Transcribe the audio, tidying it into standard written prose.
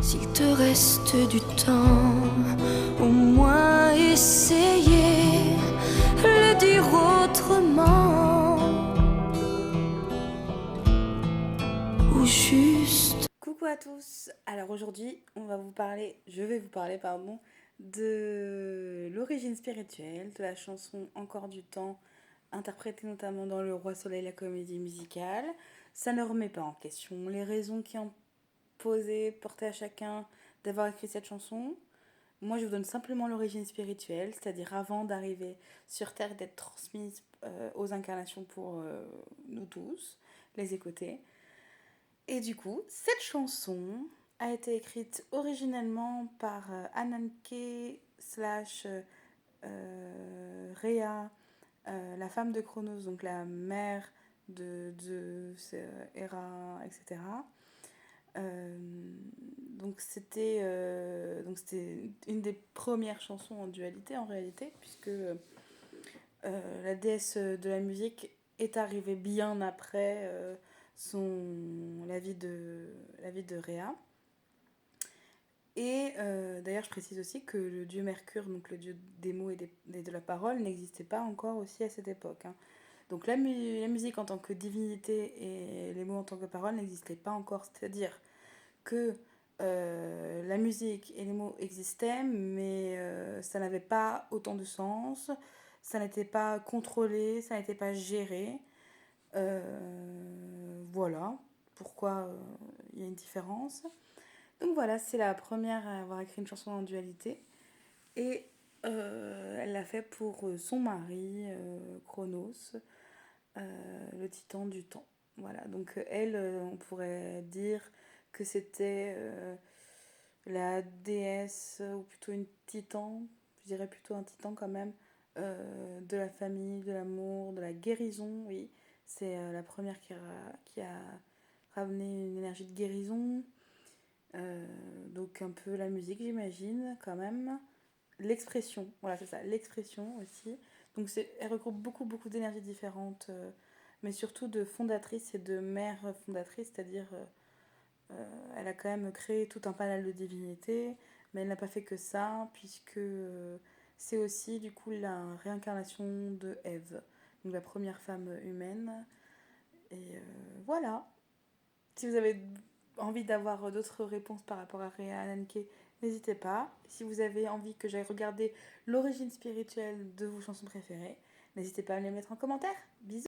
S'il te reste du temps, au moins essayer le dire autrement. Ou juste. Coucou à tous. Alors aujourd'hui, je vais vous parler, de l'origine spirituelle de la chanson Encore du temps, interprétée notamment dans Le Roi Soleil, la comédie musicale. Ça ne remet pas en question les raisons qui ont porté à chacun d'avoir écrit cette chanson. Moi, je vous donne simplement l'origine spirituelle, c'est-à-dire avant d'arriver sur Terre, d'être transmise aux incarnations pour nous tous, les écouter. Et du coup, cette chanson a été écrite originellement par Ananke slash Rhea, la femme de Chronos, donc la mère de Zeus, Hera, etc. Donc c'était une des premières chansons en dualité en réalité, puisque la déesse de la musique est arrivée bien après la vie de Rhea. Et d'ailleurs, je précise aussi que le dieu Mercure, donc le dieu des mots et de la parole, n'existait pas encore aussi à cette époque. Hein. Donc la musique en tant que divinité et les mots en tant que parole n'existaient pas encore. C'est-à-dire que la musique et les mots existaient, mais ça n'avait pas autant de sens, ça n'était pas contrôlé, ça n'était pas géré. Voilà pourquoi il y a une différence. Donc voilà, c'est la première à avoir écrit une chanson en dualité. Et elle l'a fait pour son mari, Chronos, le titan du temps. Voilà, donc elle, on pourrait dire que c'était la déesse, ou plutôt une titan, je dirais plutôt un titan quand même, de la famille, de l'amour, de la guérison, oui. C'est la première qui a ramené une énergie de guérison. Donc un peu la musique, j'imagine, quand même. L'expression, voilà, c'est ça, l'expression aussi. Donc elle regroupe beaucoup d'énergies différentes, mais surtout de fondatrice et de mère fondatrice, c'est-à-dire elle a quand même créé tout un panel de divinités, mais elle n'a pas fait que ça, puisque c'est aussi du coup la réincarnation de Ève, donc la première femme humaine. Et voilà. Si vous avez envie d'avoir d'autres réponses par rapport à Rhea Ananke, n'hésitez pas. Si vous avez envie que j'aille regarder l'origine spirituelle de vos chansons préférées, n'hésitez pas à me les mettre en commentaire. Bisous.